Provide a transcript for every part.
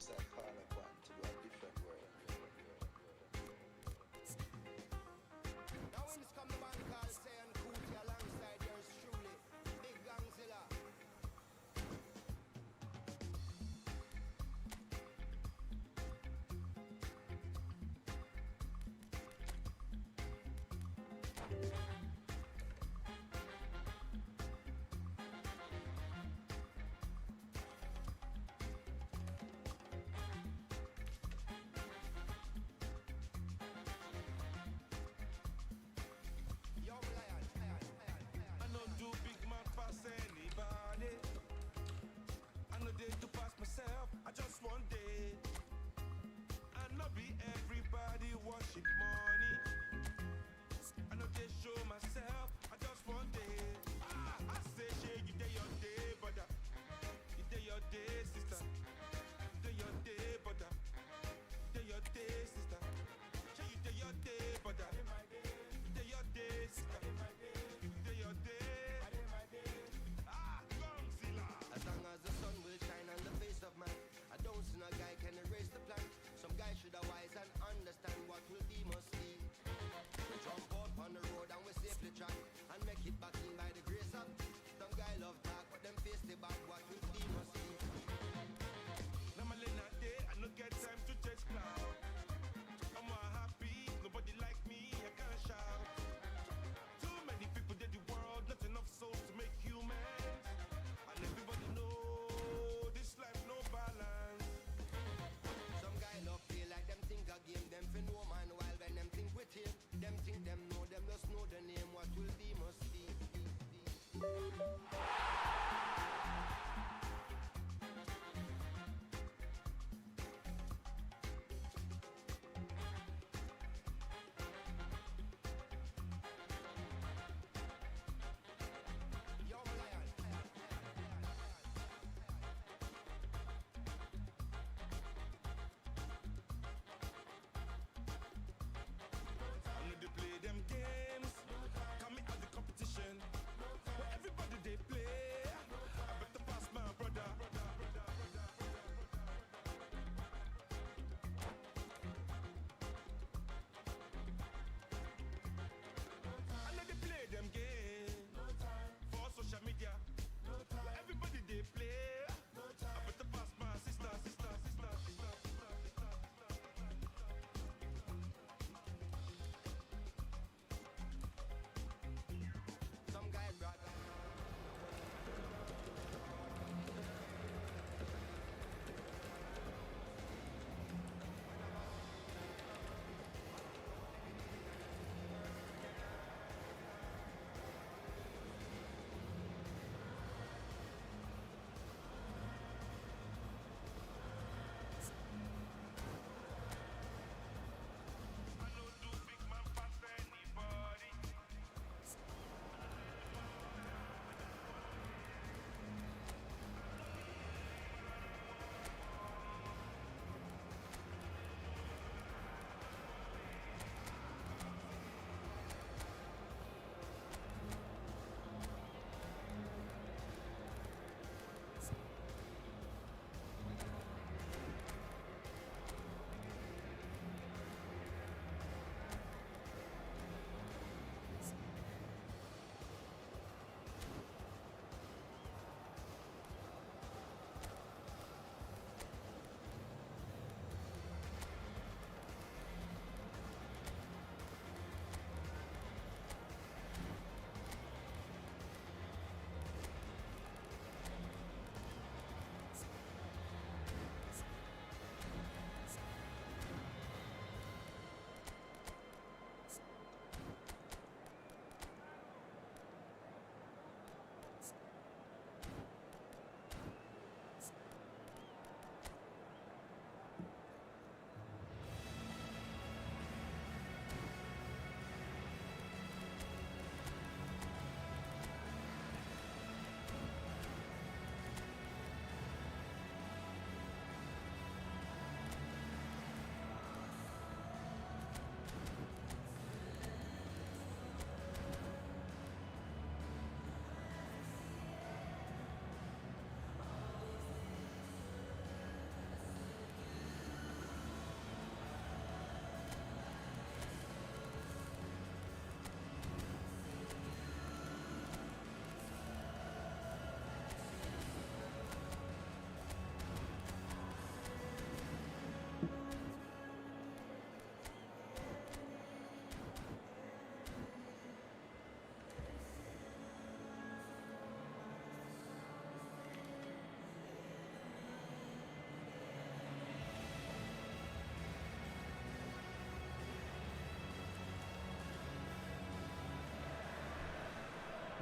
most I call upon to do a different work. Now when this come the man called saying Cootie alongside yours truly, Big Gangzilla. Anybody, I know they to pass myself. I just one day, I know be everybody worship money. I know they show myself. I just one day. I say, yeah, you day your day, brother. You day your day, sister. You day your day, brother. You day your day, sister. Say you day your day, brother. You day your day, sister. You day your day. As long as the sun will shine on the face of man, I don't see no guy can erase the plan. Some guy should have wise and understand what will be must be. We jump out on the road and we safely track and make it back in by the grace of. Some guy love talk, but them face the back. What will be must be. Normally not day, I no get time to chase cloud. I'm more happy, nobody like me, I can't shout. Too many people in the world, not enough souls to make humans. And everybody know this life no balance. Some guy love feel like them think a game, them for no man while when them think with him. Them think them just know the name, what will be must be. Play them games, come me as the competition. Where everybody they play.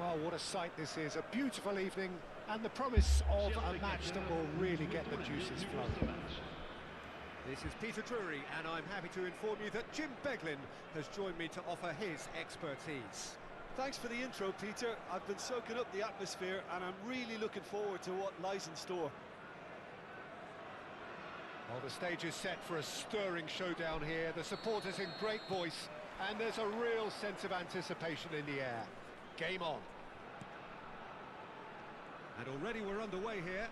Well, what a sight this is. A beautiful evening and the promise of a match that will really get the juices flowing. This is Peter Drury, and I'm happy to inform you that Jim Beglin has joined me to offer his expertise. Thanks for the intro, Peter. I've been soaking up the atmosphere and I'm really looking forward to what lies in store. Well, the stage is set for a stirring showdown here. The supporters in great voice, and there's a real sense of anticipation in the air. Game on. And already we're underway here.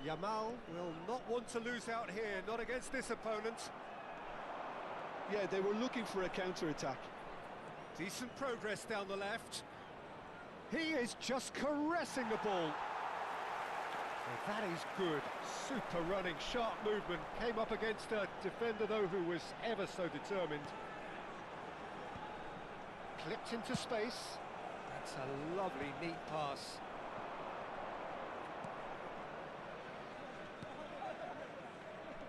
Yamal will not want to lose out here, not against this opponent. Yeah, they were looking for a counter-attack. Decent progress down the left. He is just caressing the ball. Well, that is good. Super running, sharp movement. Came up against a defender, though, who was ever so determined. Clipped into space. That's a lovely, neat pass.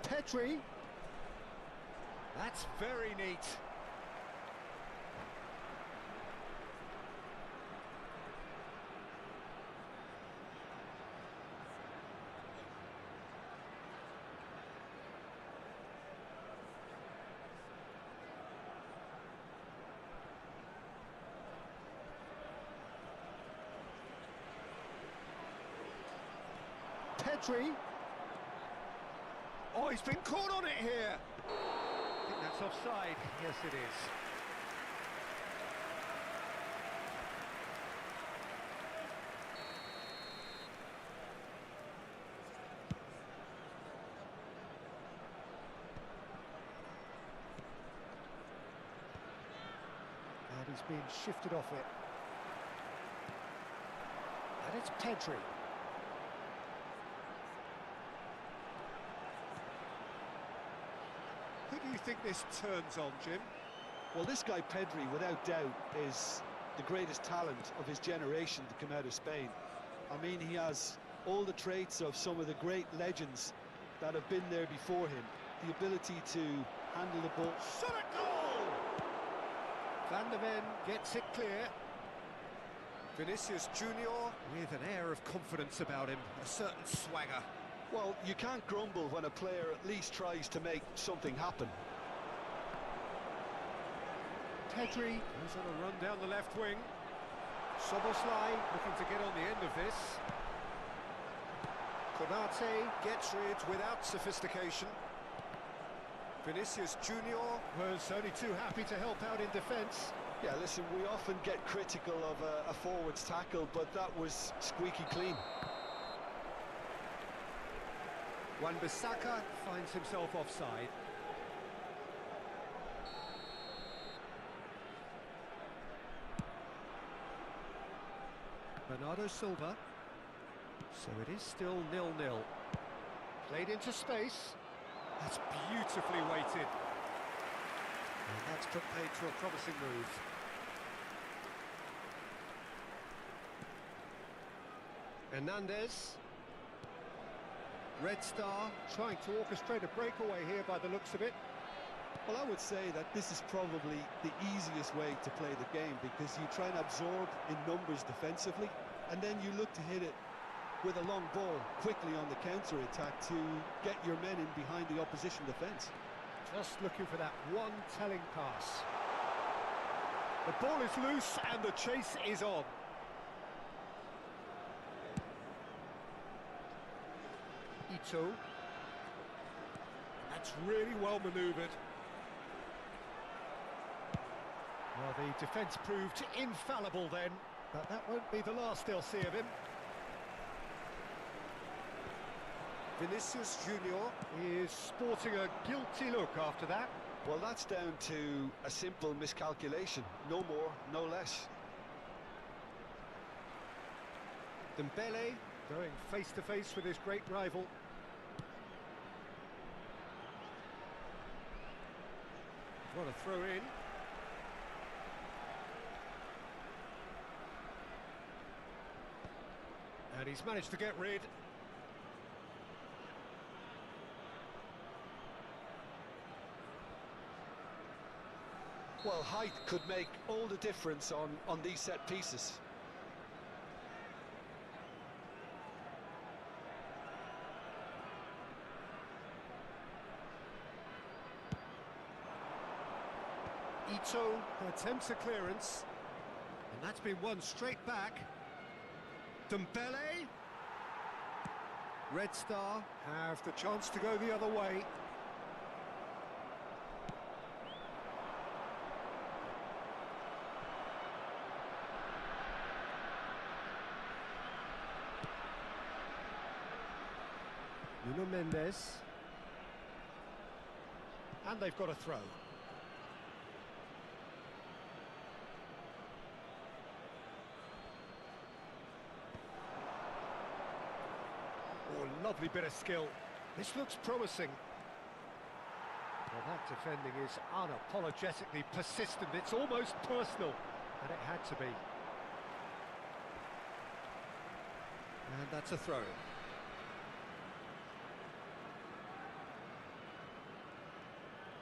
Petri. That's very neat. Petri. Oh, he's been caught on it here. I think that's offside. Yes, it is. And he's been shifted off it. And it's Petri. Who do you think this turns on, Jim? Well, this guy Pedri, without doubt, is the greatest talent of his generation to come out of Spain. I mean, he has all the traits of some of the great legends that have been there before him. The ability to handle the ball. Shot at goal! Van der Ven gets it clear. Vinicius Junior with an air of confidence about him, a certain swagger. Well, you can't grumble when a player at least tries to make something happen. Petri goes on a run down the left wing. Soboslai looking to get on the end of this. Konate gets rid without sophistication. Vinicius Junior was only too happy to help out in defence. Yeah, listen, we often get critical of a forward's tackle, but that was squeaky clean. Wan-Bissaka finds himself offside. Bernardo Silva. So it is still 0-0. Played into space. That's beautifully weighted. And that's put paid to a promising move. Hernandez. Red Star trying to orchestrate a breakaway here by the looks of it. Well, I would say that this is probably the easiest way to play the game, because you try and absorb in numbers defensively, and then you look to hit it with a long ball quickly on the counter-attack to get your men in behind the opposition defence. Just looking for that one telling pass. The ball is loose and the chase is on. Ito. That's really well manoeuvred. Well, the defence proved infallible then, but that won't be the last they'll see of him. Vinicius Junior is sporting a guilty look after that. Well, that's down to a simple miscalculation. No more, no less. Dembele going face-to-face with his great rival. What a throw in. And he's managed to get rid. Well, height could make all the difference on these set pieces. Ito attempts a clearance, and that's been won straight back. Dembele. Red Star have the chance to go the other way. Nuno Mendes. And they've got a throw. Oh, lovely bit of skill. This looks promising. Well, that defending is unapologetically persistent. It's almost personal, and it had to be. And that's a throw.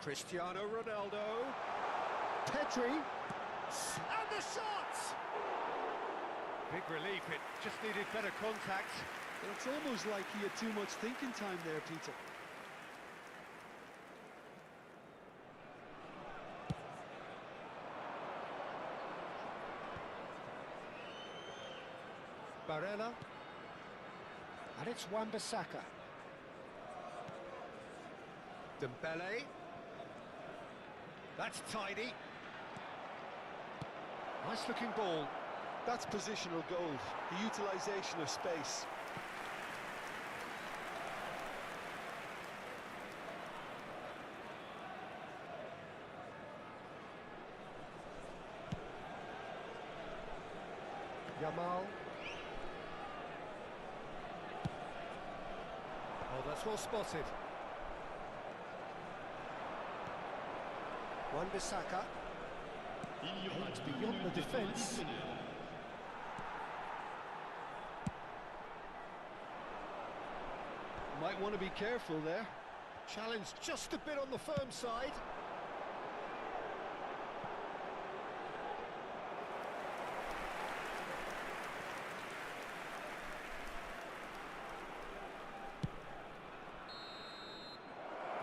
Cristiano Ronaldo. Pedri. And the shot! Big relief, it just needed better contact. It's almost like he had too much thinking time there, Peter. Barella. And it's Wan-Bissaka. Dembele. That's tidy. Nice looking ball. That's positional gold, the utilisation of space. Yamal. Oh, that's well spotted. Wan-Bissaka. It's beyond the defence. Might want to be careful there. Challenge just a bit on the firm side.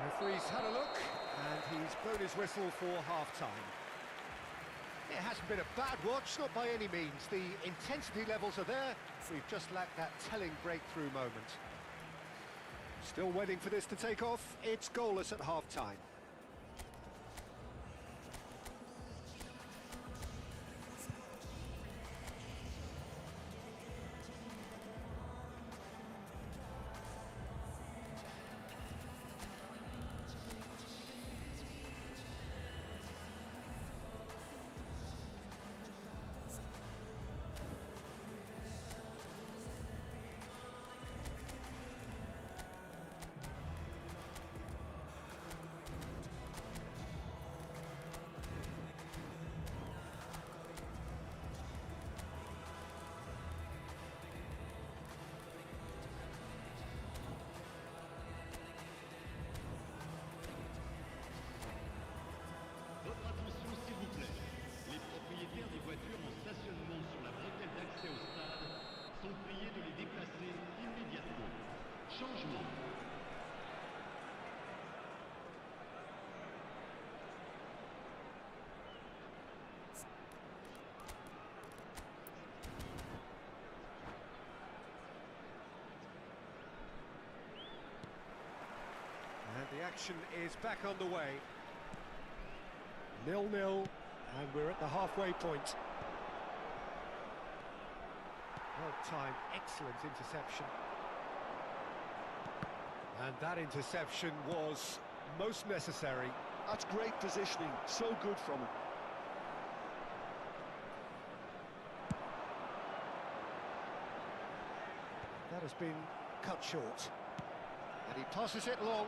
Referee's had a look, and he's blown his whistle for half-time. It hasn't been a bad watch, not by any means. The intensity levels are there. We've just lacked that telling breakthrough moment. Still waiting for this to take off. It's goalless at half-time. Votre attention s'il vous plaît. Les propriétaires des voitures en stationnement sur la bretelle d'accès au stade sont priés de les déplacer immédiatement. Changement. And the action is back underway. 0-0, and we're at the halfway point. Well timed, excellent interception. And that interception was most necessary. That's great positioning, so good from him. That has been cut short. And he passes it long.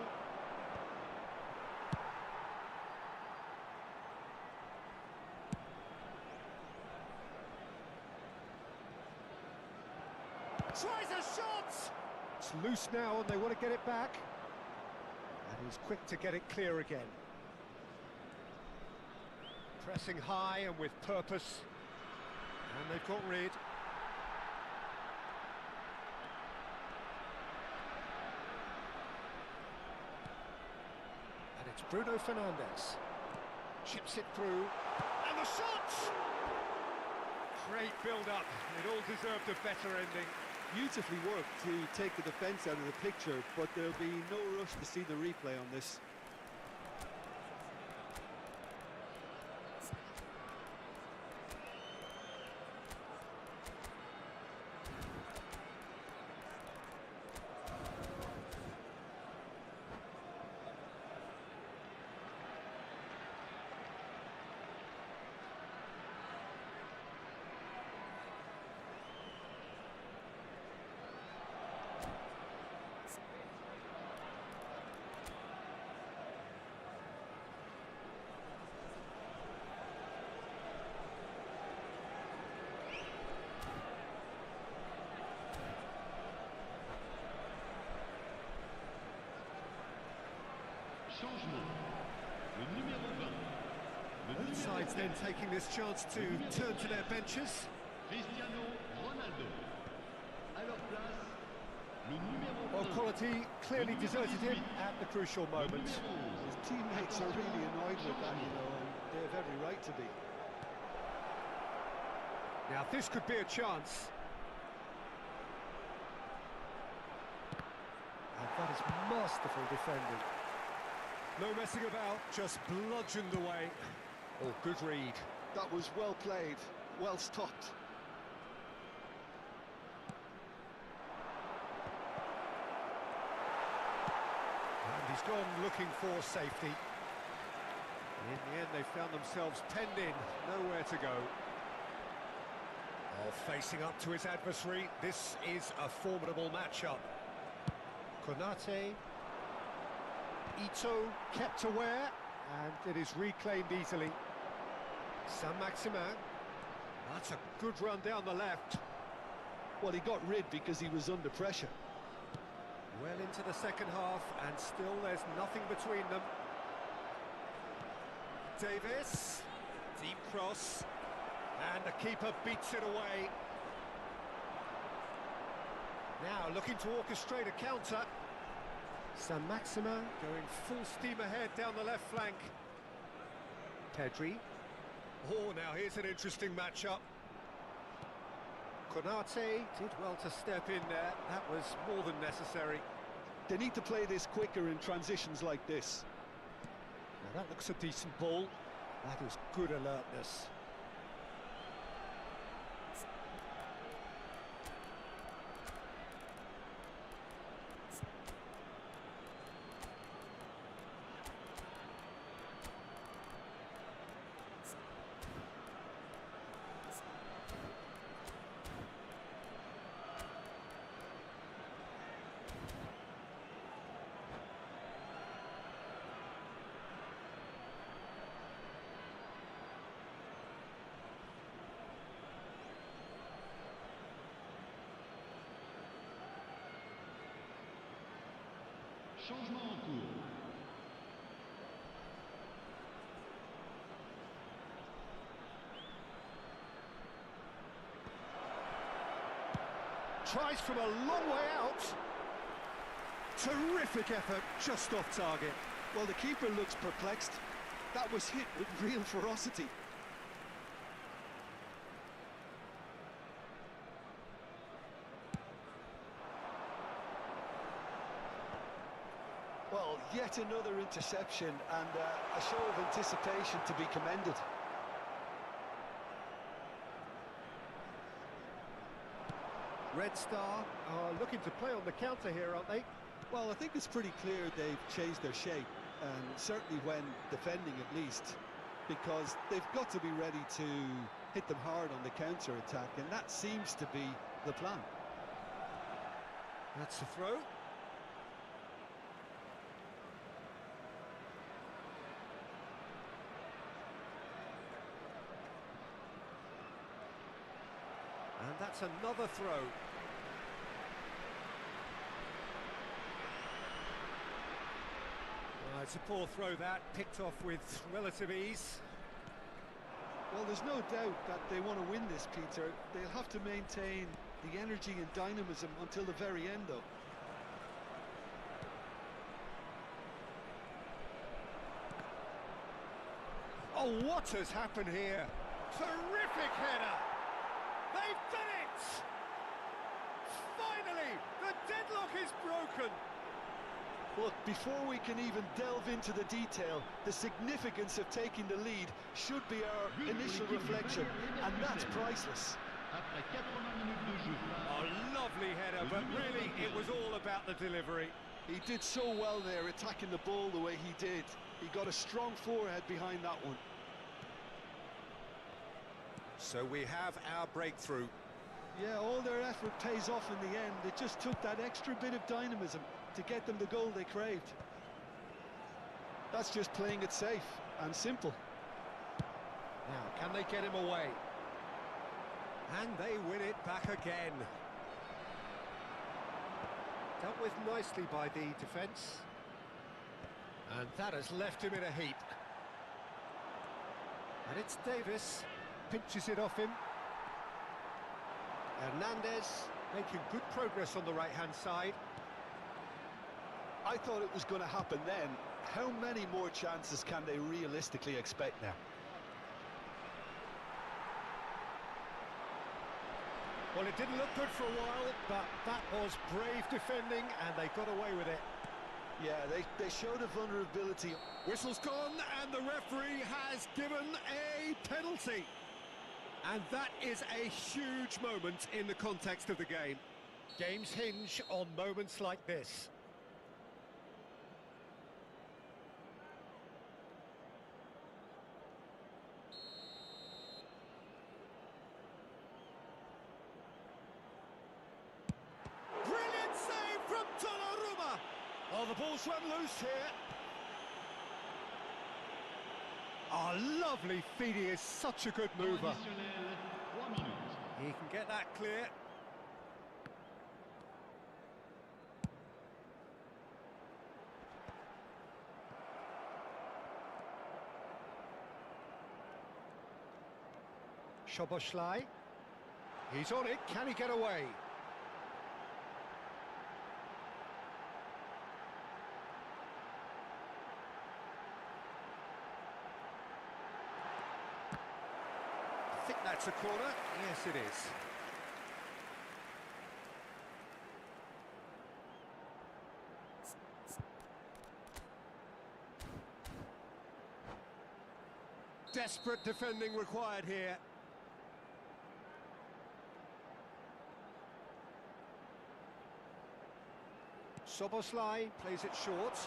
Tries a shot! It's loose now and they want to get it back. And he's quick to get it clear again. Pressing high and with purpose. And they've got rid. And it's Bruno Fernandes. Chips it through. And the shot! Great build-up. It all deserved a better ending. Beautifully worked to take the defence out of the picture, but there'll be no rush to see the replay on this. Changement. Le numéro 20. Le Both numéro sides then taking this chance to turn to their benches. Cristiano Ronaldo. À leur place, le numéro 1. Well, quality clearly deserted him at the crucial moment. His teammates are really annoyed with that, you know, and they're very right to be. Now this could be a chance. And that is masterful defending. No messing about, just bludgeoned away. Oh, good read. That was well played, well stopped. And he's gone looking for safety. In the end, they found themselves penned in, nowhere to go. Oh, facing up to his adversary, this is a formidable matchup. Konate. Ito kept aware, and it is reclaimed easily. Saint-Maximin. That's a good run down the left. Well, he got rid because he was under pressure. Well into the second half, and still there's nothing between them. Davis, deep cross, and the keeper beats it away. Now looking to orchestrate a counter. Saint-Maximin going full steam ahead down the left flank. Pedri. Oh, now here's an interesting matchup. Konate did well to step in there. That was more than necessary. They need to play this quicker in transitions like this. Now that looks a decent ball. That is good alertness. Changement en cours. Tries from a long way out. Terrific effort, just off target. Well, the keeper looks perplexed. That was hit with real ferocity. Well, yet another interception and a show of anticipation to be commended. Red Star are looking to play on the counter here, aren't they? Well, I think it's pretty clear they've changed their shape, and certainly when defending at least, because they've got to be ready to hit them hard on the counter-attack, and that seems to be the plan. That's the throw. And that's another throw. It's a poor throw that, picked off with relative ease. Well, there's no doubt that they want to win this, Peter. They'll have to maintain the energy and dynamism until the very end, though. Oh, what has happened here? Terrific header! They've done it! Finally, the deadlock is broken! Look, before we can even delve into the detail, the significance of taking the lead should be our initial reflection, and that's priceless. Après 80 minutes de jeu. A lovely header, but really it was all about the delivery. He did so well there, attacking the ball the way he did. He got a strong forehead behind that one. So we have our breakthrough. Yeah, all their effort pays off in the end. It just took that extra bit of dynamism to get them the goal they craved. That's just playing it safe and simple. Now, can they get him away? And they win it back again. Dealt with nicely by the defence. And that has left him in a heap. And it's Davis. Pinches it off him. Hernandez making good progress on the right-hand side. I thought it was going to happen then. How many more chances can they realistically expect now? Well, it didn't look good for a while, but that was brave defending, and they got away with it. Yeah, they showed a vulnerability. Whistle's gone, and the referee has given a penalty. And that is a huge moment in the context of the game. Games hinge on moments like this. Brilliant save from Donnarumma! Oh, the ball's run loose here. Oh, lovely feed. He is such a good mover. Additionnel, 3 minutes. He can get that clear. Szoboszlai. He's on it. Can he get away? I think that's a corner. Yes, it is. Desperate defending required here. Szoboszlai plays it short.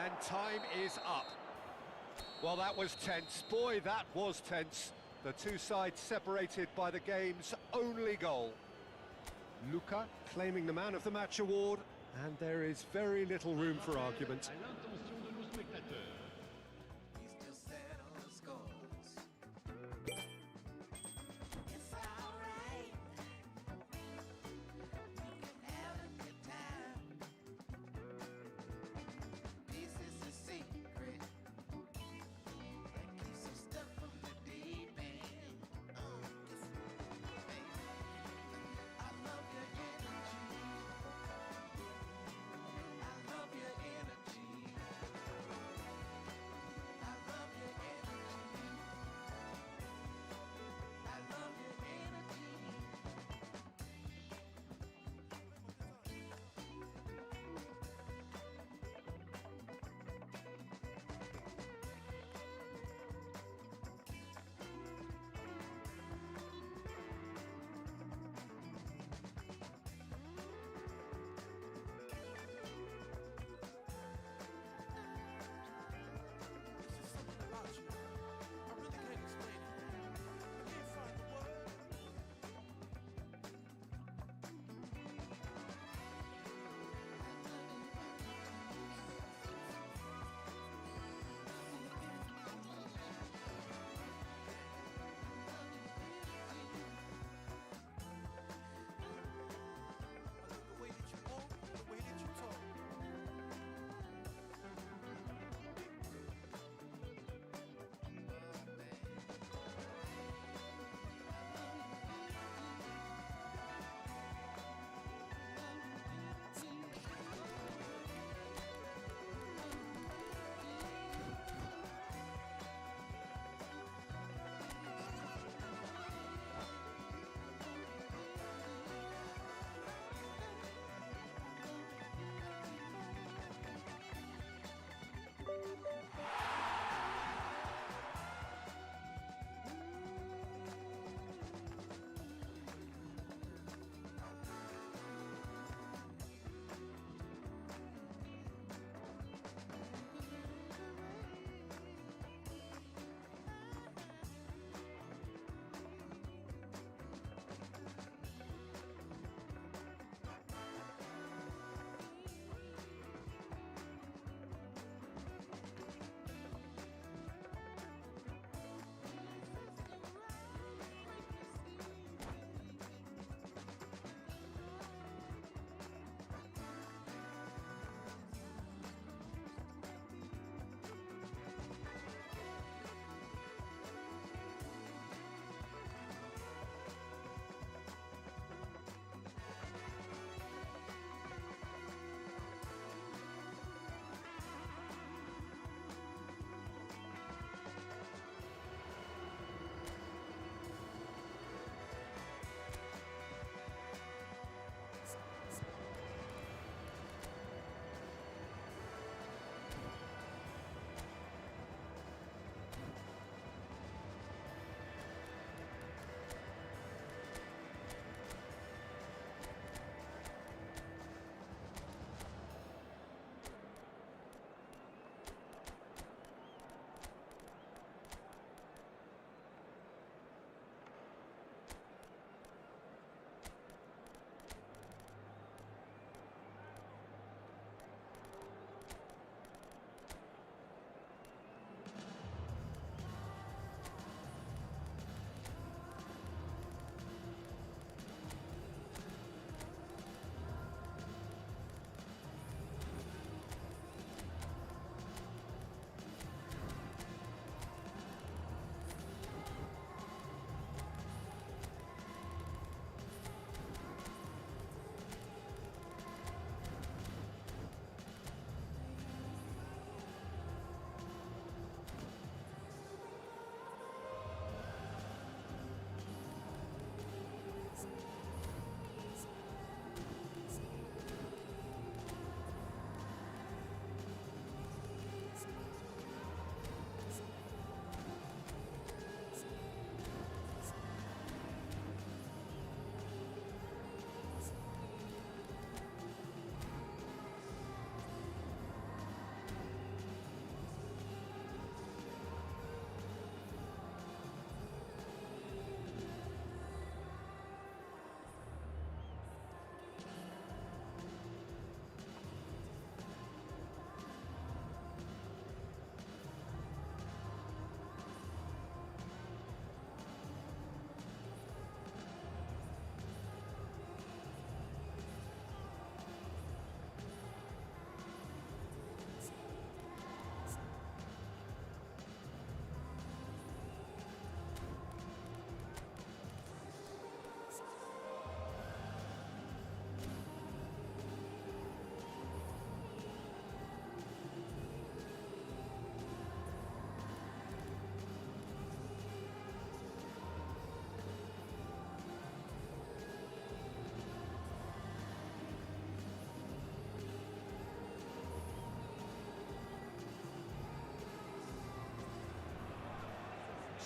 And time is up. Well, that was tense. Boy, that was tense. The two sides separated by the game's only goal. Luka claiming the Man of the Match award, and there is very little room for argument. À l'intention de nos spectateurs. He's still set on the scores. It's alright. You can have a good time. This is a secret that keeps you stuck from the deep end. I love your energy. I love your energy.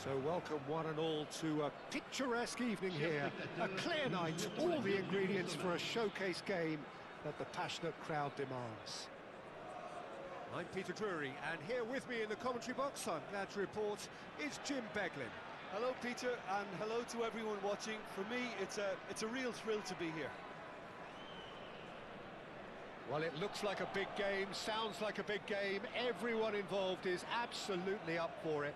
So welcome one and all to a picturesque evening here. A clear night, all the ingredients for a showcase game that the passionate crowd demands. I'm Peter Drury, and here with me in the commentary box, I'm glad to report, is Jim Beglin. Hello, Peter, and hello to everyone watching. For me, it's a real thrill to be here. Well, it looks like a big game, sounds like a big game. Everyone involved is absolutely up for it.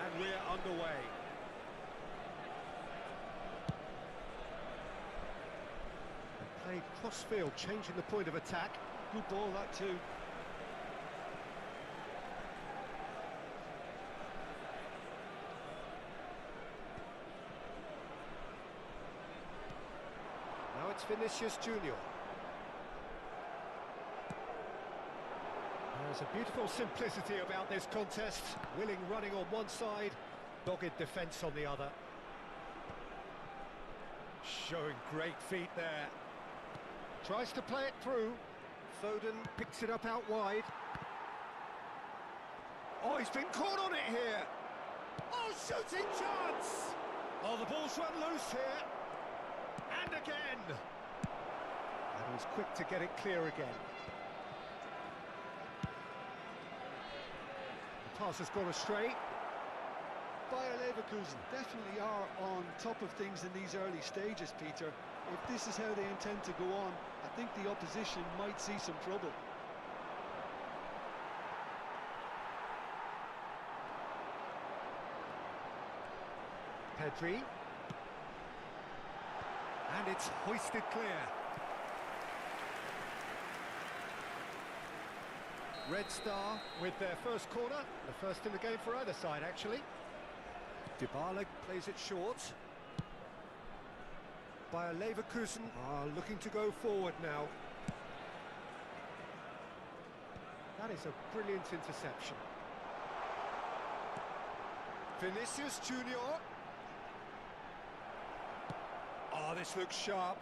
And we're underway. They played cross-field, changing the point of attack. Good ball, that too. Now it's Vinicius Junior. There's a beautiful simplicity about this contest. Willing running on one side, dogged defence on the other. Showing great feet there. Tries to play it through. Foden picks it up out wide. Oh, he's been caught on it here. Oh, shooting chance! Oh, the ball's run loose here. And again! And he was quick to get it clear again. The pass has gone astray. Bayer Leverkusen definitely are on top of things in these early stages, Peter. If this is how they intend to go on, I think the opposition might see some trouble. Pedri. And it's hoisted clear. Red Star with their first corner, the first in the game for either side, actually. Dybala plays it short. Bayer Leverkusen are looking to go forward now. That is a brilliant interception. Vinicius Junior. Oh, this looks sharp.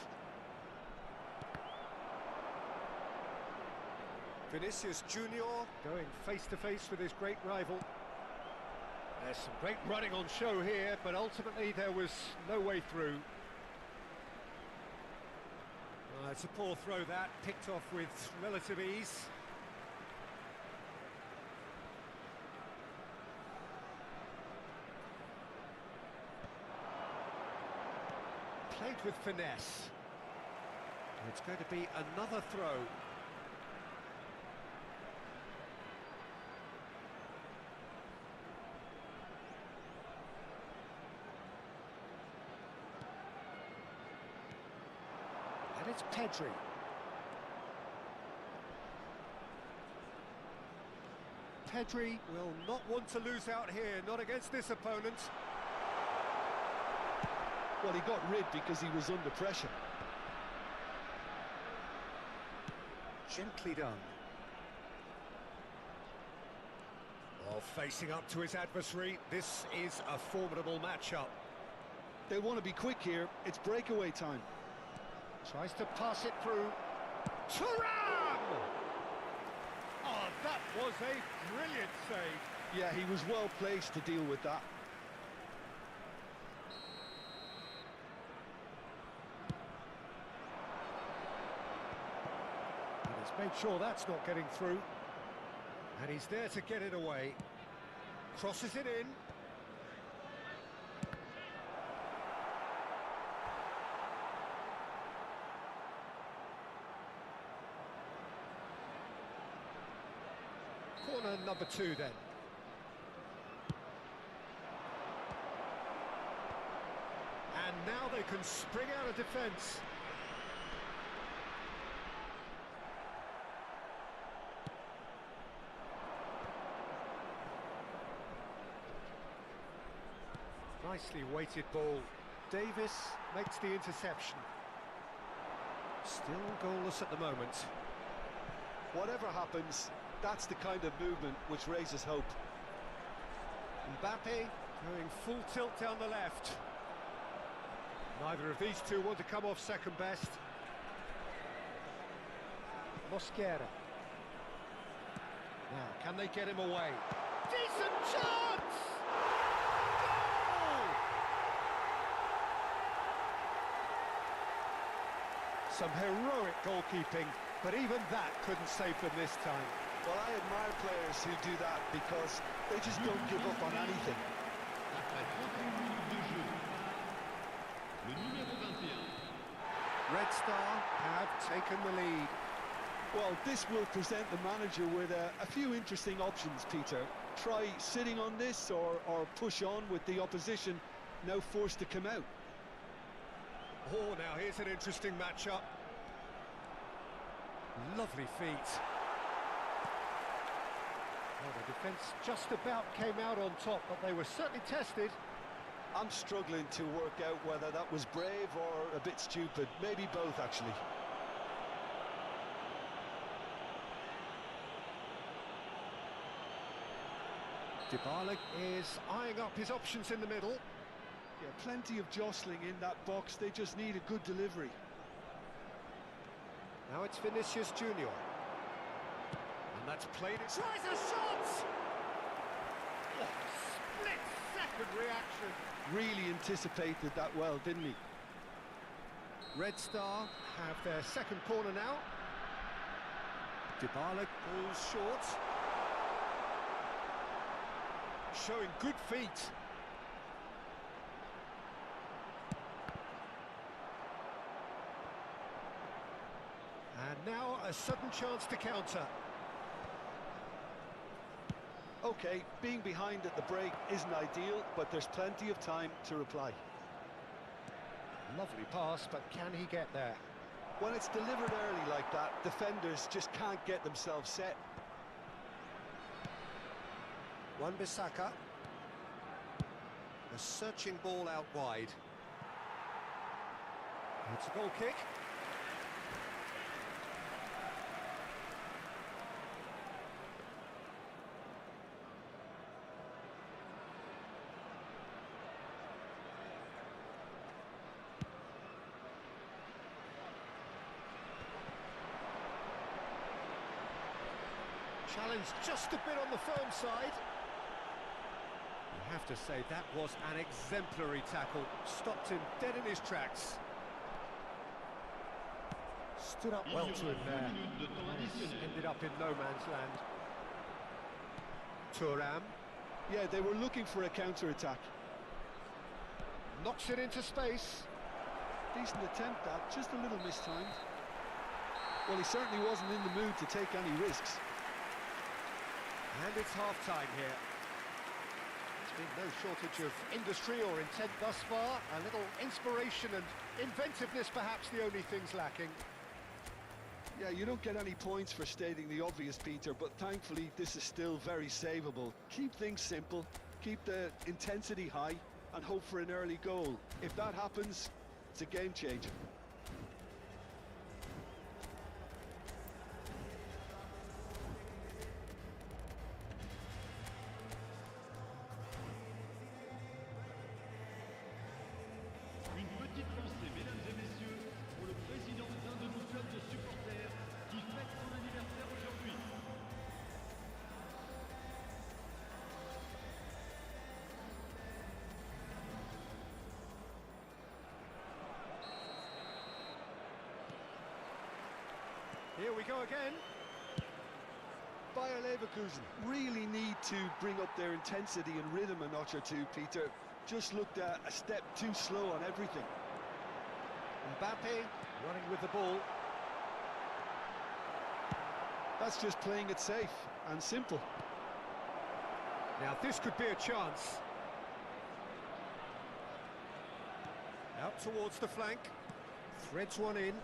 Vinicius Junior going face-to-face with his great rival. There's some great running on show here, but ultimately there was no way through. It's a poor throw that, picked off with relative ease. Played with finesse. It's going to be another throw. And it's Pedri. Pedri will not want to lose out here, not against this opponent. Well, he got rid because he was under pressure. Gently done. Oh, facing up to his adversary, this is a formidable matchup. They want to be quick here. It's breakaway time. Tries to pass it through. Thuram! Oh, that was a brilliant save. Yeah, he was well placed to deal with that. And he's made sure that's not getting through. And he's there to get it away. Crosses it in. Corner number 2 then. And now they can spring out of defence. Nicely weighted ball. Davis makes the interception. Still goalless at the moment. Whatever happens, that's the kind of movement which raises hope. Mbappe going full tilt down the left. Neither of these two want to come off second best. Mosquera. Now, can they get him away? Decent chance! Goal! Some heroic goalkeeping, but even that couldn't save them this time. Well, I admire players who do that because they just don't give up on anything. Après 31 minutes de jeu, le numéro 21. Red Star have taken the lead. Well, this will present the manager with a few interesting options, Peter. Try sitting on this or push on with the opposition now forced to come out. Oh, now here's an interesting matchup. Lovely feet. Well, the defence just about came out on top, but they were certainly tested. I'm struggling to work out whether that was brave or a bit stupid. Maybe both, actually. Dybala is eyeing up his options in the middle. Yeah, plenty of jostling in that box. They just need a good delivery. Now it's Vinicius Junior. And that's played it. Tries a shot! Oh, split-second reaction. Really anticipated that well, didn't he? Red Star have their second corner now. Dybala pulls short. Showing good feet. And now a sudden chance to counter. Okay, being behind at the break isn't ideal, but there's plenty of time to reply. Lovely pass, but can he get there? When it's delivered early like that, defenders just can't get themselves set. Wan-Bissaka. A searching ball out wide. It's a goal kick. Challenge just a bit on the firm side. You have to say that was an exemplary tackle. Stopped him dead in his tracks. Stood up well to him there. Ended up in no man's land. Thuram. Yeah, they were looking for a counter-attack. Knocks it into space. Decent attempt that, just a little mistimed. Well, he certainly wasn't in the mood to take any risks. And it's half-time here. There's been no shortage of industry or intent thus far. A little inspiration and inventiveness, perhaps the only things lacking. Yeah, you don't get any points for stating the obvious, Peter, but thankfully this is still very savable. Keep things simple, keep the intensity high, and hope for an early goal. If that happens, it's a game changer. Une petite pensée, mesdames et messieurs, pour le président d'un de nos clubs de supporters qui fête son anniversaire aujourd'hui. Here we go again. Bayer Leverkusen really need to bring up their intensity and rhythm a notch or two, Peter. Just looked a step too slow on everything. Mbappe running with the ball. That's just playing it safe and simple. Now this could be a chance. Out towards the flank. Threads one in.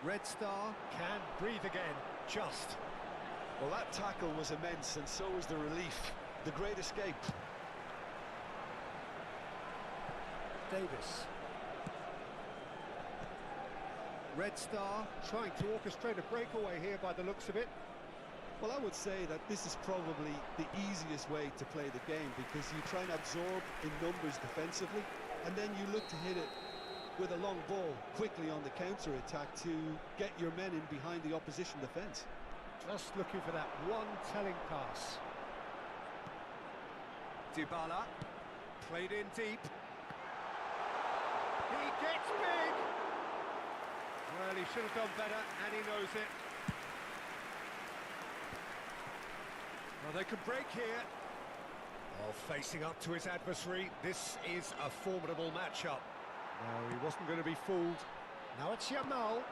Red Star can breathe again, just. Well, that tackle was immense, and so was the relief. The great escape. Davis. Red Star trying to orchestrate a breakaway here by the looks of it. Well, I would say that this is probably the easiest way to play the game because you try and absorb in numbers defensively, and then you look to hit it with a long ball quickly on the counter-attack to get your men in behind the opposition defence. Just looking for that one telling pass. Dybala, played in deep. He gets big! Well, he should have done better, and he knows it. Well, they could break here. Oh, facing up to his adversary, this is a formidable matchup. No, he wasn't going to be fooled. Now it's Yamal.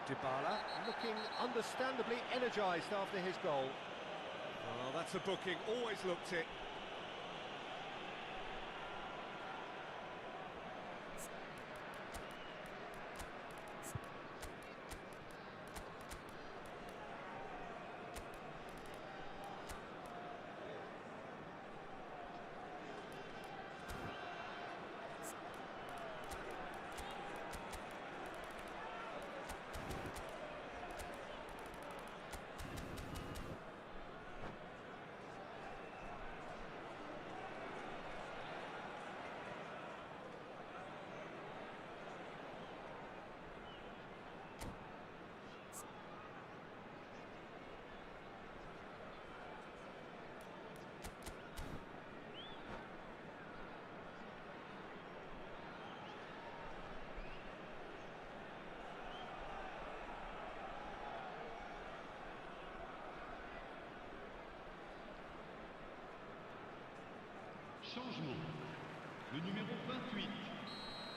Dybala looking understandably energised after his goal. Oh, that's a booking, always looked it. Changement. Le numéro 28.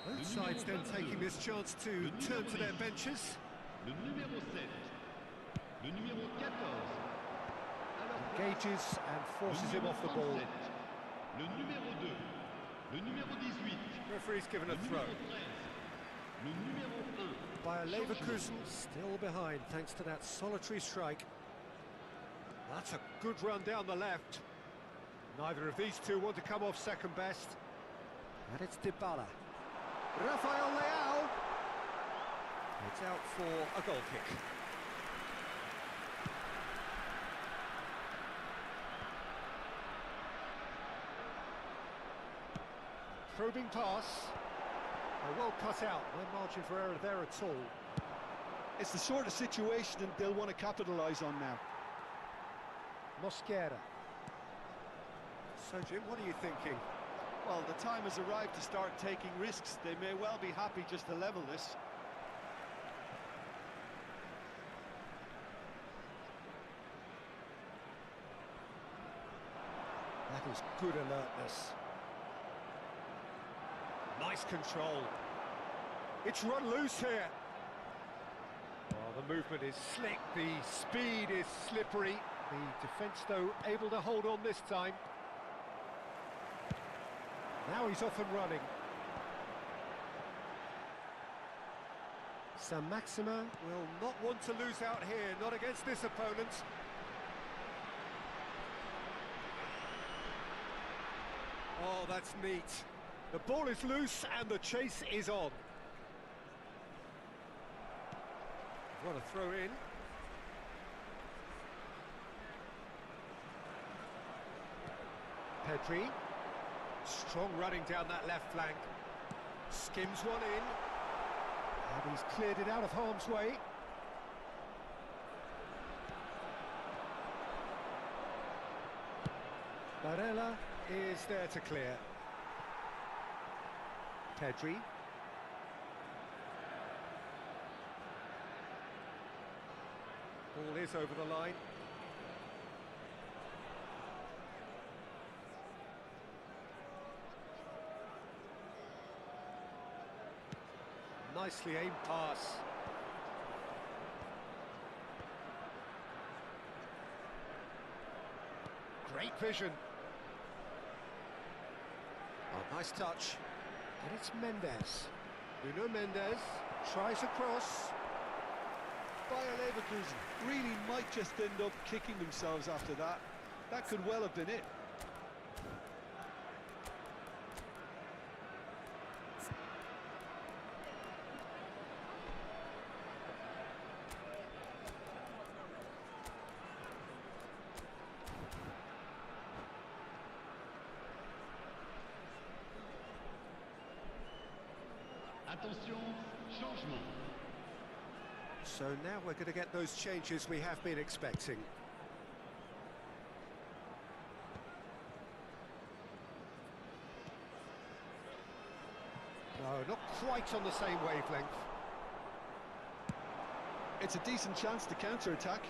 Both sides then taking this chance to turn to their benches. Le numéro 7. Le numéro 14. Engages and forces him off the ball. Le numéro 2. Le numéro 18. Referee's given a Le throw. numéro 13. Le numéro 1. Bayer Leverkusen still behind thanks to that solitary strike. That's a good run down the left. Neither of these two want to come off second best. And it's Dybala. Rafael Leao. It's out for a goal kick. Probing pass. Well cut out. No margin for error there at all. It's the sort of situation that they'll want to capitalise on now. Mosquera. So, Jim, what are you thinking? Well, the time has arrived to start taking risks. They may well be happy just to level this. That is good alertness. Nice control. It's run loose here. Oh, the movement is slick, the speed is slippery. The defence, though, able to hold on this time. Now he's off and running. Saint-Maximin will not want to lose out here, not against this opponent. Oh, that's neat. The ball is loose and the chase is on. What a throw in. Pedri. Strong running down that left flank. Skims one in. And he's cleared it out of harm's way. Barella is there to clear. Pedri. Ball is over the line. Nicely aimed pass. Great vision. Oh, nice touch. And it's Mendes. Nuno Mendes tries a cross. Bayer Leverkusen really might just end up kicking themselves after that. That could well have been it. Attention, changement. So now we're going to get those changes we have been expecting. No, not quite on the same wavelength. It's a decent chance to counter-attack.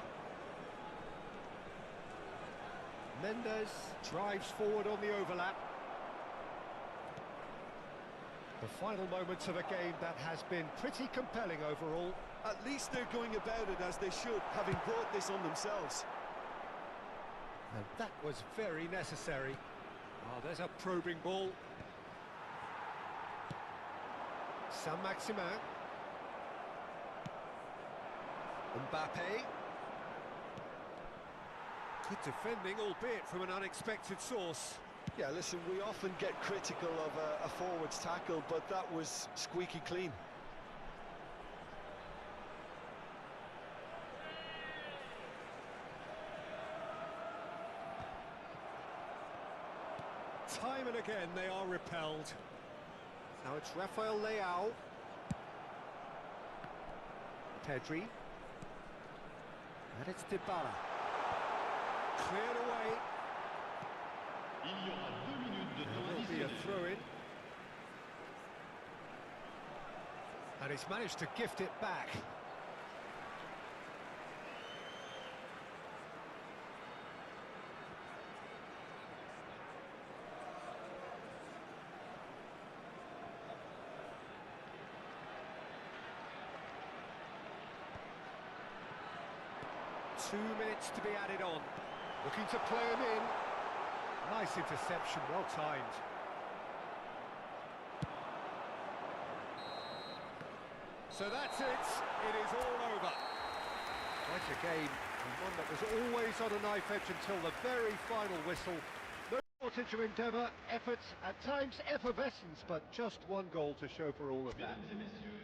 Mendes drives forward on the overlap. The final moments of a game that has been pretty compelling overall. At least they're going about it as they should, having brought this on themselves. And that was very necessary. Oh, there's a probing ball. Saint-Maximin. Mbappe. Good defending, albeit from an unexpected source. Yeah, listen, we often get critical of a forward's tackle, but that was squeaky clean. Time and again they are repelled. Now it's Rafael Leao. Pedri. And it's Dybala. Cleared away. Il y aura 2 minutes de There temps will be a additionnel. throw-in. And he's managed to gift it back. Two minutes to be added on. Looking to play him in. Nice interception, well timed. So that's it. It is all over. Quite a game, and one that was always on a knife edge until the very final whistle. No shortage of endeavour, efforts, at times effervescence, but just one goal to show for all of that. Mesdames et messieurs,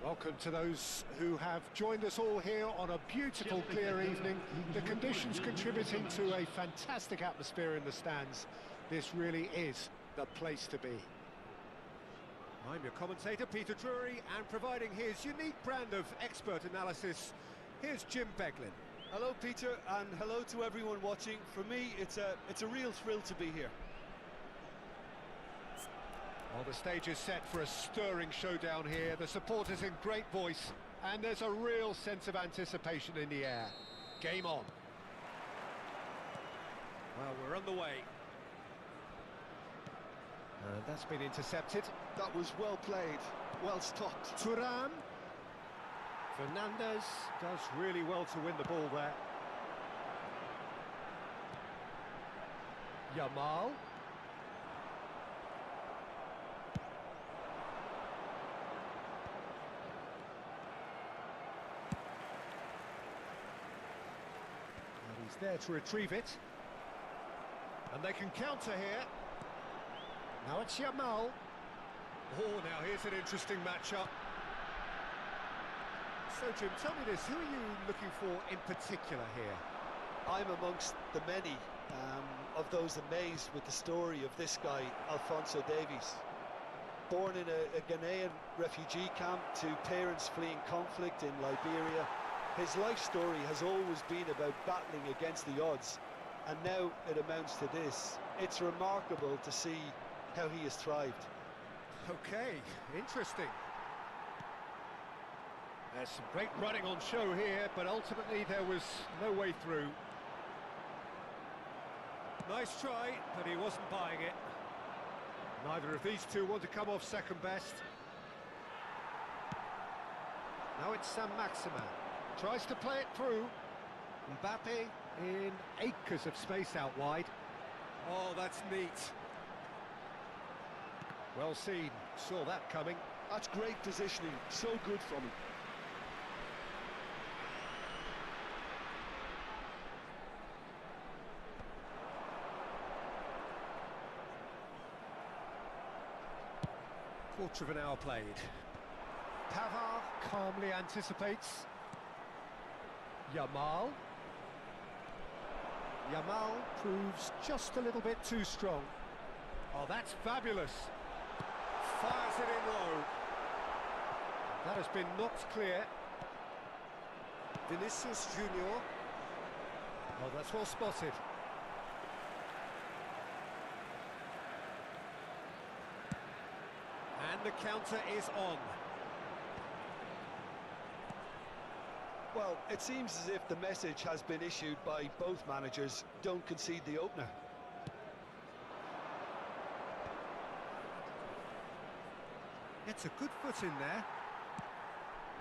Welcome to those who have joined us all here on a beautiful, clear evening. The conditions contributing to a fantastic atmosphere in the stands. This really is the place to be. I'm your commentator, Peter Drury, and providing his unique brand of expert analysis, here's Jim Beglin. Hello, Peter, and hello to everyone watching. For me, it's a real thrill to be here. Well, the stage is set for a stirring showdown here. The supporters in great voice, and there's a real sense of anticipation in the air. Game on. Well, we're on the way. And that's been intercepted. That was well played, well stopped. Thuram. Fernandez does really well to win the ball there. Yamal. And he's there to retrieve it. And they can counter here. Now it's Yamal. Oh, now here's an interesting matchup. So, Jim, tell me this, who are you looking for in particular here? I'm amongst the many of those amazed with the story of this guy, Alphonso Davies. Born in a Ghanaian refugee camp to parents fleeing conflict in Liberia, his life story has always been about battling against the odds, and now it amounts to this. It's remarkable to see how he has thrived. Okay, interesting. There's some great running on show here, but ultimately there was no way through. Nice try, but he wasn't buying it. Neither of these two want to come off second best. Now it's Saint-Maximin. Tries to play it through. Mbappe in acres of space out wide. Oh, that's neat. Well seen, saw that coming. That's great positioning, so good from him. Quarter of an hour played. Pavard calmly anticipates. Yamal. Yamal proves just a little bit too strong. Oh, that's fabulous. Fires it in low. That has been knocked clear. Vinicius Junior. Oh, that's well spotted. And the counter is on. Well, it seems as if the message has been issued by both managers: don't concede the opener. It's a good foot in there.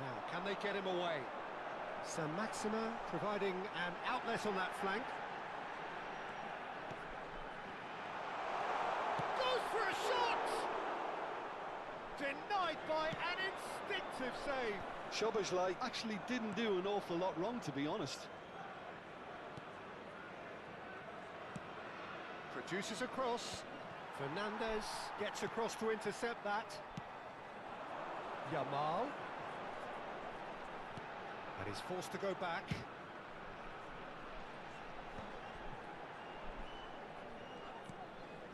Now, can they get him away? Saint-Maximin providing an outlet on that flank. Goes for a shot! Denied by an instinctive save. Szoboszlai actually didn't do an awful lot wrong, to be honest. Produces a cross. Fernandez gets across to intercept that. Yamal. And he's forced to go back.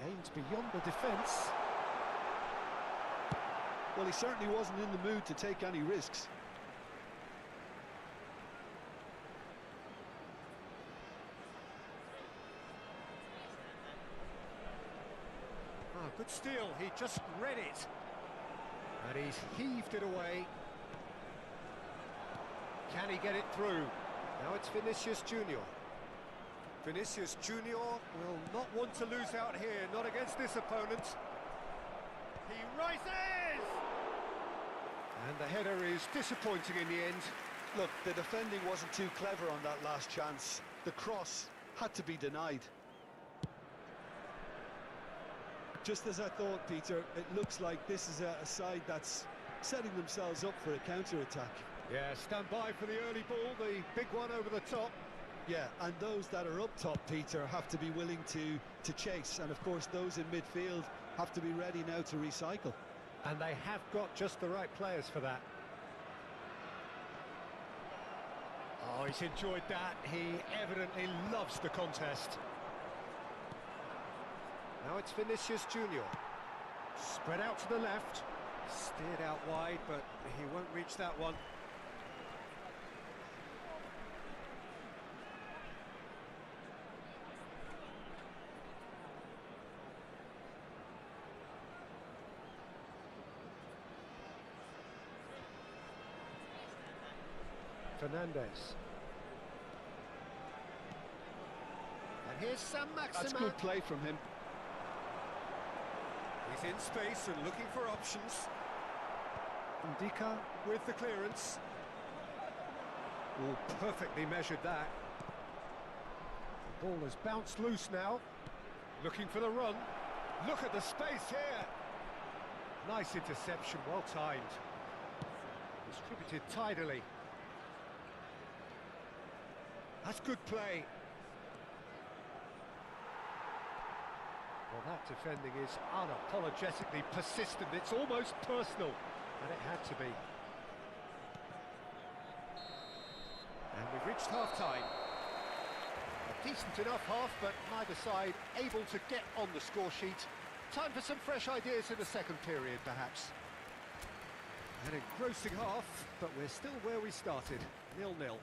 Aims beyond the defence. Well, he certainly wasn't in the mood to take any risks. Oh, good steal, he just read it. And he's heaved it away. Can he get it through? Now it's Vinicius Junior. Vinicius Junior will not want to lose out here, not against this opponent. He rises! And the header is disappointing in the end. Look, the defending wasn't too clever on that last chance. The cross had to be denied. Just as I thought, Peter, it looks like this is a side that's setting themselves up for a counter-attack. Yeah, stand by for the early ball, the big one over the top. Yeah, and those that are up top, Peter, have to be willing to chase. And, of course, those in midfield have to be ready now to recycle. And they have got just the right players for that. he's enjoyed that. He evidently loves the contest. Now it's Vinicius Junior. Spread out to the left. Steered out wide, but he won't reach that one. Fernandez. And here's Sam Maximin. That's good play from him. He's in space and looking for options. Ndika with the clearance. Oh, perfectly measured that. The ball has bounced loose now. Looking for the run. Look at the space here. Nice interception, well timed. Distributed tidily. That's good play. Well, that defending is unapologetically persistent. It's almost personal, and it had to be. And we've reached half-time. A decent enough half, but neither side able to get on the score sheet. Time for some fresh ideas in the second period, perhaps. An engrossing half, but we're still where we started, 0-0.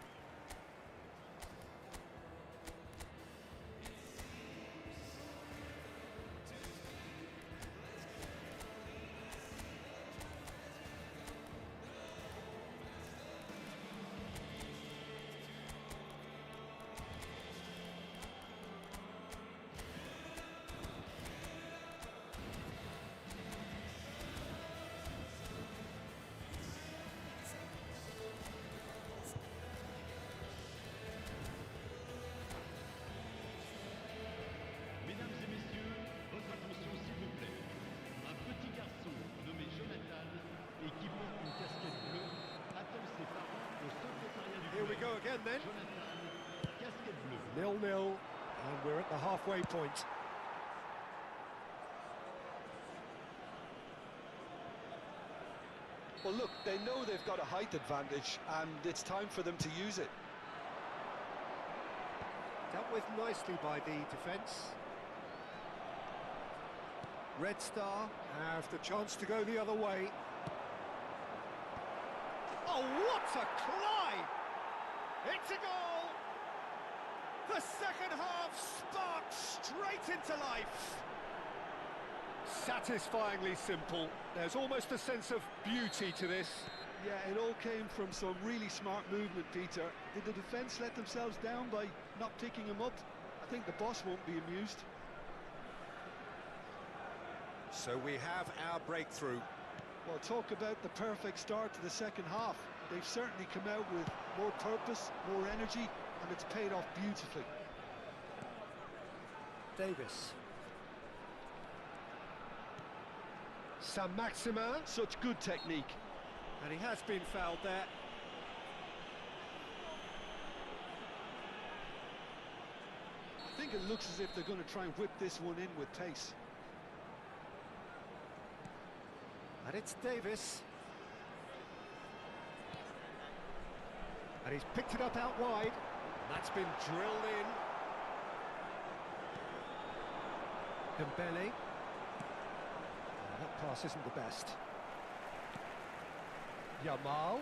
Mesdames et messieurs, votre attention s'il vous plaît. Un petit garçon nommé Jonathan et qui porte une casquette bleue attend ses parents au secrétariat du Here we club. go again then. Jonathan, casquette bleue. 0-0, and we're at the halfway point. Well, look, they know they've got a height advantage, and it's time for them to use it. Dealt with nicely by the defence. Red Star have the chance to go the other way. Oh, what a climb! It's a goal! The second half sparked straight into life. Satisfyingly simple. There's almost a sense of beauty to this. Yeah, it all came from some really smart movement, Peter. Did the defence let themselves down by not picking him up? I think the boss won't be amused. So we have our breakthrough. Well, talk about the perfect start to the second half. They've certainly come out with more purpose, more energy, and it's paid off beautifully. Davis. Sam Maximin. Such good technique. And he has been fouled there. I think it looks as if they're going to try and whip this one in with pace. And it's Davis. And he's picked it up out wide. That's been drilled in. Dembele. That pass isn't the best. Yamal.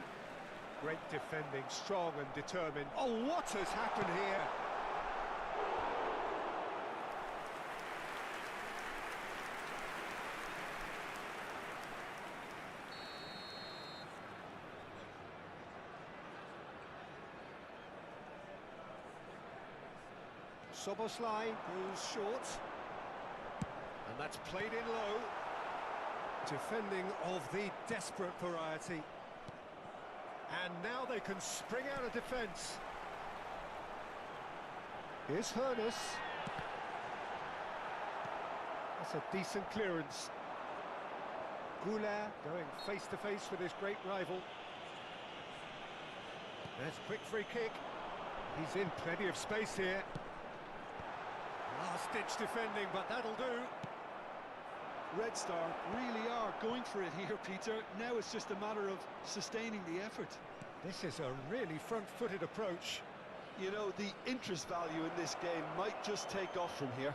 Great defending, strong and determined. Oh, what has happened here? Soboslai goes short. And that's played in low. Defending of the desperate variety. And now they can spring out of defence. Here's Hernus. That's a decent clearance. Goulart going face to face with his great rival. There's a quick free kick. He's in plenty of space here. Last-ditch defending, but that'll do. Red Star really are going for it here, Peter. Now it's just a matter of sustaining the effort. This is a really front-footed approach. You know, the interest value in this game might just take off from here.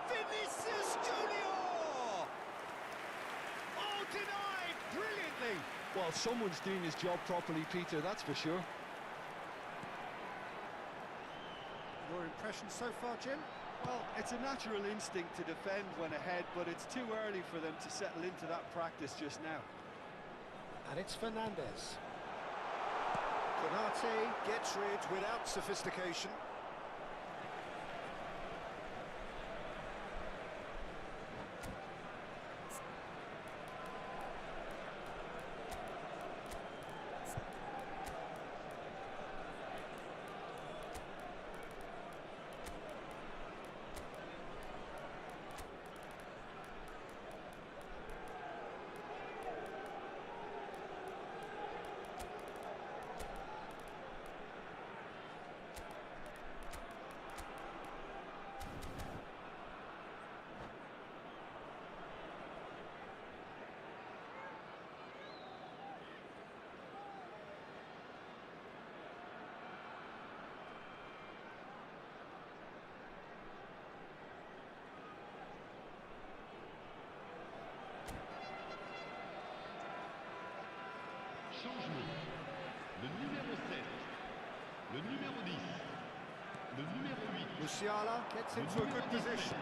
Vinicius Junior! Oh, denied brilliantly. Well, someone's doing his job properly, Peter, that's for sure. Your impression so far, Jim? Well, it's a natural instinct to defend when ahead, but it's too early for them to settle into that practice just now. And it's Fernandez. Konate gets rid without sophistication. Changement. Le numéro 7, le numéro 10, le numéro 8, Musiala gets into a good position.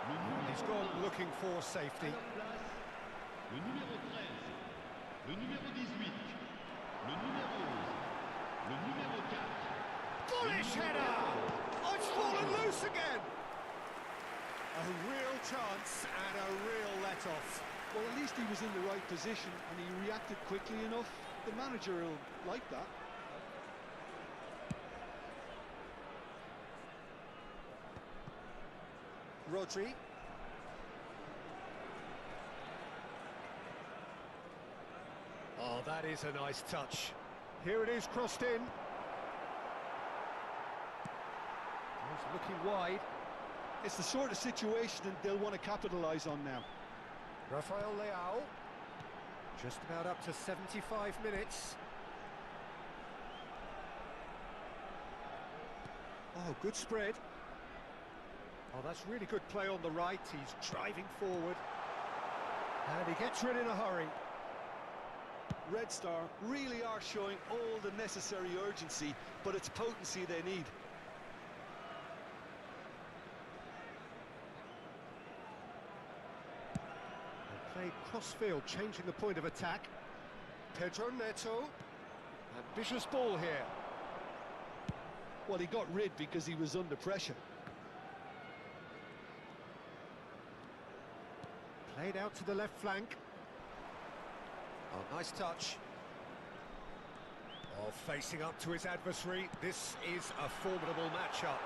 le numéro He's gone looking for à safety. leur place, le numéro 13, le numéro 18, le numéro 11, le numéro 4. Bullish header! Oh, it's fallen loose again! A real chance and a real let-off. Well, at least he was in the right position and he reacted quickly enough. The manager will like that. Rodri. Oh, that is a nice touch. Here it is, crossed in. He's looking wide. It's the sort of situation that they'll want to capitalise on now. Rafael Leao. Just about up to 75 minutes. Oh, good spread. Oh, that's really good play on the right. He's driving forward. And he gets rid in a hurry. Red Star really are showing all the necessary urgency, but it's potency they need. Played cross-field, changing the point of attack. Pedro Neto. Ambitious ball here. Well, he got rid because he was under pressure. Played out to the left flank. Oh, nice touch. Oh, facing up to his adversary. This is a formidable matchup.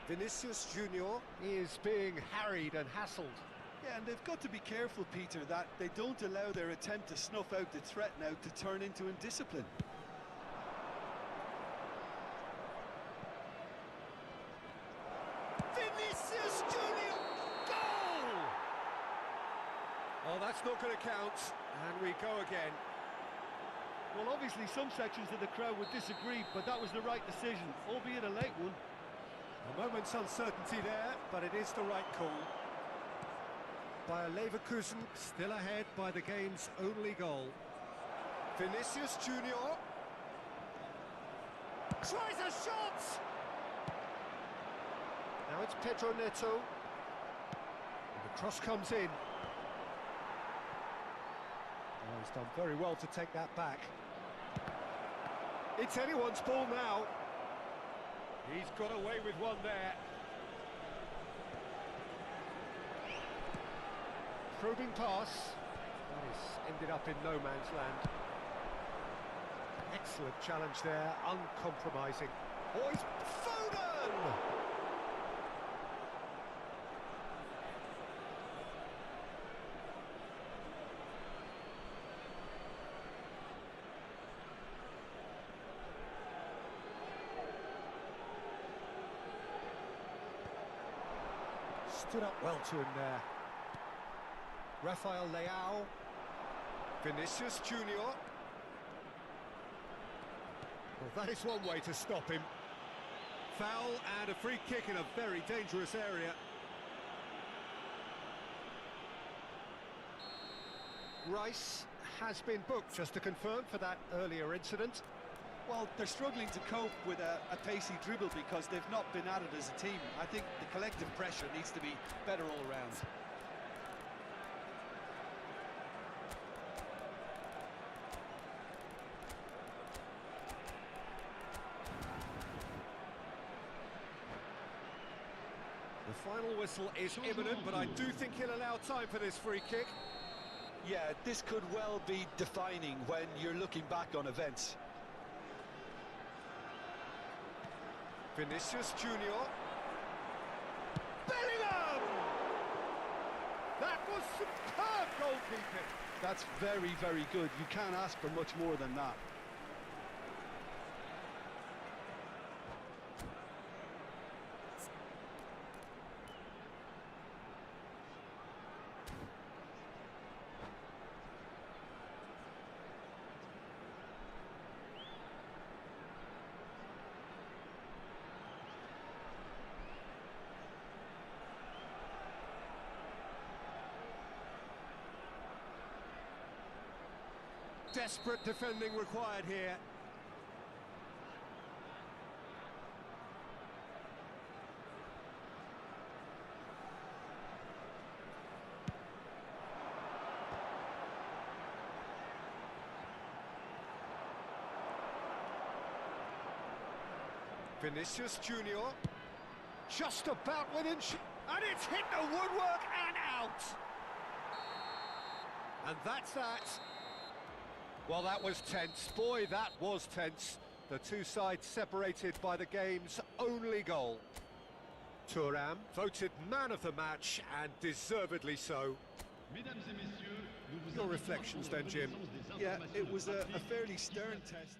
Vinicius Junior is being harried and hassled. Yeah, and they've got to be careful, Peter, that they don't allow their attempt to snuff out the threat now to turn into indiscipline. Vinicius Junior! Goal! Oh, that's not going to count. And we go again. Well, obviously some sections of the crowd would disagree, but that was the right decision, albeit a late one. A moment's uncertainty there, but it is the right call. Bayer Leverkusen still ahead by the game's only goal. Vinicius Junior tries a shot! Now it's Pedro Neto. And the cross comes in. Oh, he's done very well to take that back. It's anyone's ball now. He's got away with one there. Probing pass. That is ended up in no man's land. Excellent challenge there, uncompromising. Oh, it's Foden! Stood up well to him there. Rafael Leao. Vinicius Junior. Well, that is one way to stop him. Foul and a free kick in a very dangerous area. Rice has been booked, just to confirm, for that earlier incident. Well, they're struggling to cope with a pacey dribble because they've not been at it as a team. I think the collective pressure needs to be better all round. The final whistle is imminent, but I do think he'll allow time for this free kick. Yeah, this could well be defining when you're looking back on events. Vinicius Junior. Bellingham! That was superb goalkeeping. That's very, very good. You can't ask for much more than that. Desperate defending required here. Vinicius Junior. Just about within and it's hit the woodwork and out. And that's that. Well, that was tense. Boy, that was tense. The two sides separated by the game's only goal. Thuram voted man of the match, and deservedly so. Your reflections then, Jim? Yeah, it was a fairly stern test.